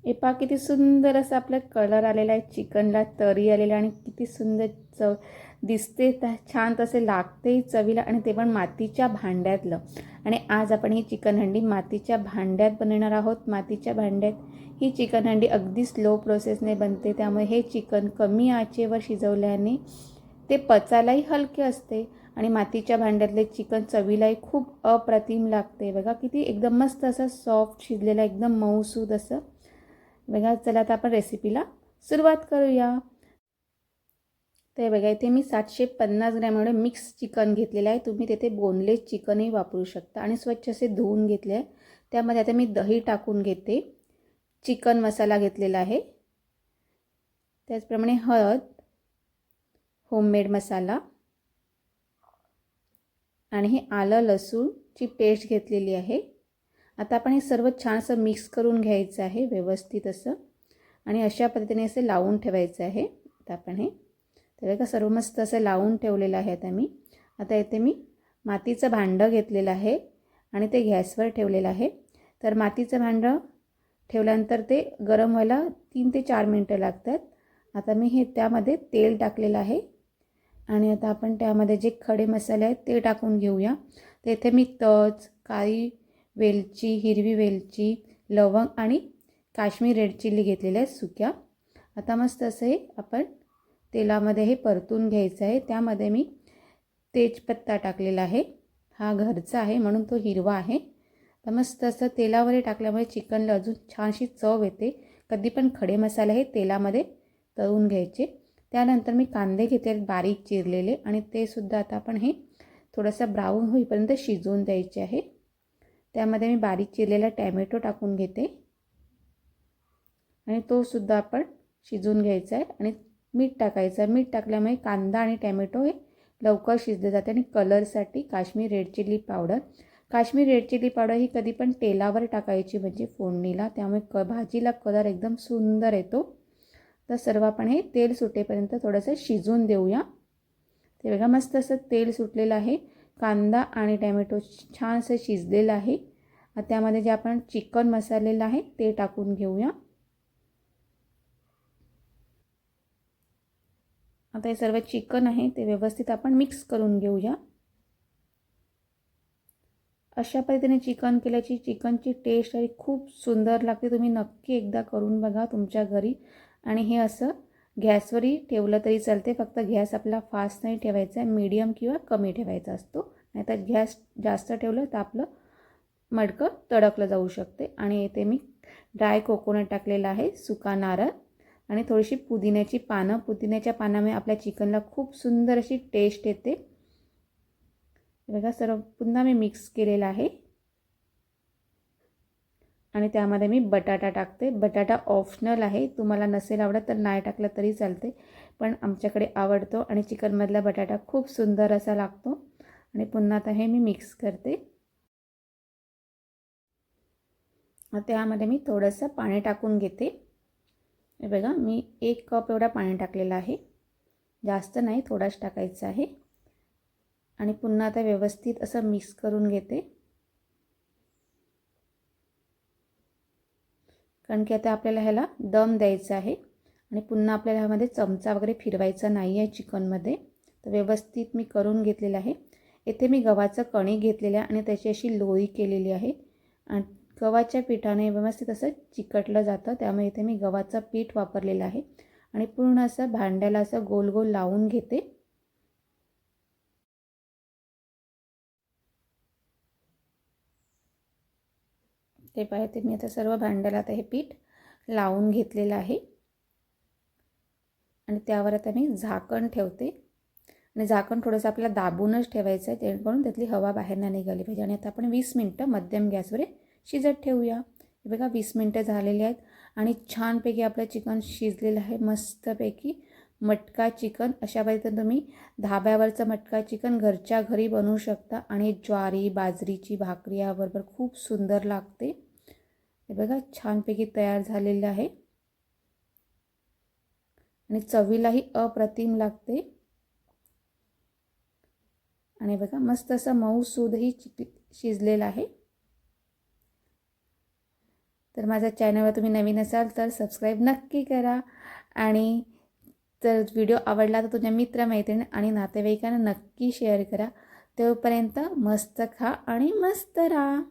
हे पहा किती सुंदर असं आपला कलर आलेला आहे, चिकनला तरी आलेला आणि किती सुंदर चव दिसते, छान तसे लागते चवीला आणि ते पण मातीच्या भांड्यातलं. आणि आज आपण ही चिकन हंडी मातीच्या भांड्यात बनवणार आहोत. मातीच्या भांड्यात ही चिकन हंडी अगदी स्लो प्रोसेसने बनते, त्यामुळे हे चिकन कमी आचेवर शिजवल्याने ते पचायलाही हलके असते आणि मातीच्या भांड्यातले चिकन चवीलाही खूप अप्रतिम लागते. बघा किती एकदम मस्त असं सॉफ्ट शिजलेलं, एकदम मऊसूद असं. बघा चला आता आपण रेसिपीला सुरुवात करूया. ते बघा इथे मी 750 ग्रॅम एवढे मिक्स चिकन घेतलेलं आहे. तुम्ही तिथे बोनलेस चिकनही वापरू शकता आणि स्वच्छ असे धुवून घेतले आहे. त्यामध्ये आता मी दही टाकून घेते, चिकन मसाला घेतलेला आहे, त्याचप्रमाणे हळद, होममेड मसाला आणि हे आलं लसूणची पेस्ट घेतलेली आहे. आता आपण हे सर्व छान असं मिक्स करून घ्यायचं आहे व्यवस्थित असं आणि अशा पद्धतीने असं लावून ठेवायचं आहे. आता आपण हे तर का सर्व मस्त असं लावून ठेवलेलं आहे. आता इथे मी मातीचं भांडं घेतलेलं आहे आणि ते गॅसवर ठेवलेलं आहे. तर मातीचं भांडं ठेवल्यानंतर ते गरम व्हायला 3 ते 4 मिनटं लागतात. आता मी हे त्यामध्ये तेल टाकलेलं आहे आणि आता आपण त्यामध्ये जे खडे मसाले आहेत ते टाकून घेऊया. तर इथे मी तज, काळी वेलची, हिरवी वेलची, लवंग आणि काश्मीर रेड चिल्ली घेतलेल्या आहेत सुक्या. आता मस्त असं हे आपण तेलामध्ये हे परतून घ्यायचं आहे. त्यामध्ये मी तेजपत्ता टाकलेला आहे, हा घरचा आहे म्हणून तो हिरवा आहे. तर मस्त असं तेलावर टाकल्यामुळे चिकनला अजून छानशी चव येते. कधी पण खडे मसाले हे तेलामध्ये तळून घ्यायचे. त्यानंतर मी कांदे घेतले बारीक चिरलेले आणि ते सुद्धा आता आपण हे थोडंसं ब्राऊन होईपर्यंत शिजवून द्यायचे आहे. त्यामध्ये मी बारीक चिरलेला टॅमॅटो टाकून घेते आणि तो सुद्धा आपण शिजवून घ्यायचा आहे आणि मीठ टाकायचं आहे. मीठ टाकल्यामुळे कांदा आणि टॅमॅटो हे लवकर शिजले जाते. आणि कलरसाठी Kashmir red chilli powder, Kashmir red chilli powder ही कधी पण तेलावर टाकायची म्हणजे फोडणीला, त्यामुळे भाजीला कलर एकदम सुंदर येतो. तर सर्व आपण हे तेल सुटेपर्यंत थोडंसं शिजवून देऊया. ते बघा मस्त असं तेल सुटलेलं आहे, कांदा आणि टॅमॅटो छान असं शिजलेलं आहे. त्यामध्ये जे आपण चिकन मसालेलं आहे ते टाकून घेऊया. आता हे सर्व चिकन आहे ते व्यवस्थित आपण मिक्स करून घेऊया. अशा पद्धतीने चिकन केल्याची चिकनची टेस्ट आहे खूप सुंदर लागते. तुम्ही नक्की एकदा करून बघा तुमच्या घरी. आणि हे असं गॅसवरही ठेवलं तरी चालते, फक्त गॅस आपला फास्ट नाही ठेवायचा आहे, मीडियम किंवा कमी ठेवायचा असतो. नाहीतर गॅस जास्त ठेवलं तर आपलं मडकं तडकलं जाऊ शकते. आणि इथे मी ड्राय कोकोनट टाकलेला आहे, सुका नारळ आणि थोडीशी पुदिन्याची पानं. पुदिन्याच्या पानामुळे आपल्या चिकनला खूप सुंदर अशी टेस्ट येते. बघा सर्व पुन्हा मी मिक्स केलेला आहे आणि त्यामध्ये मी बटाटा टाकते. बटाटा ऑप्शनल आहे, तुम्हाला नसेल आवडत तर नाही टाकलं तरी चालते, पण आमच्याकडे आवडतो आणि चिकनमधला बटाटा खूप सुंदर असा लागतो. आणि पुन्हा आता हे मी मिक्स करते. त्यामध्ये मी थोडंसं पाणी टाकून घेते. हे बघा मी 1 कप एवढा पाणी टाकलेलं आहे, जास्त नाही, थोडाच टाकायचं आहे. आणि पुन्हा आता व्यवस्थित असं मिक्स करून घेते, कारण की आता आपल्याला ह्याला दम द्यायचा आहे आणि पुन्हा आपल्याला ह्यामध्ये चमचा वगैरे फिरवायचा नाही आहे चिकनमध्ये. तर व्यवस्थित मी करून घेतलेलं आहे. इथे मी गव्हाचं कणिक घेतलेलं आहे आणि त्याची अशी लोई केलेली आहे आणि गव्हाच्या पिठाने व्यवस्थित असं चिकटलं जातं, त्यामुळे इथे मी गव्हाचं पीठ वापरलेलं आहे आणि पूर्ण असं भांड्याला असं गोल गोल लावून घेते. ते पाहते मी आता सर्व भांड्याला आता हे पीठ लावून घेतलेलं आहे आणि त्यावर आता मी झाकण ठेवते. आणि झाकण थोडंसं आपल्याला दाबूनच ठेवायचं आहे, जेणेकरून त्यातली हवा बाहेर नाही निघाली पाहिजे. आणि आता आपण 20 मिनटं मध्यम गॅसवर शिजत ठेवूया. हे बघा 20 मिनटं झालेली आहेत आणि छानपैकी आपलं चिकन शिजलेलं आहे, मस्तपैकी. मटका चिकन अशा पद्धतीने तुम्ही धाब्यावरचं मटका चिकन घरच्या घरी बनवू शकता आणि ज्वारी बाजरीची भाकरी याबरोबर खूप सुंदर लागते. हे बघा छानपैकी तयार झालेलं आहे आणि चवीलाही अप्रतिम लागते. आणि बघा मस्त असं मऊसूदही शिजलेलं आहे. तर माझ्या चॅनलवर तुम्ही नवीन असाल तर सबस्क्राईब नक्की करा आणि जर व्हिडिओ आवडला तर तुझ्या मित्रमैत्रिणी आणि नातेवाईकांना नक्की शेअर करा. तोपर्यंत मस्त खा आणि मस्त राहा.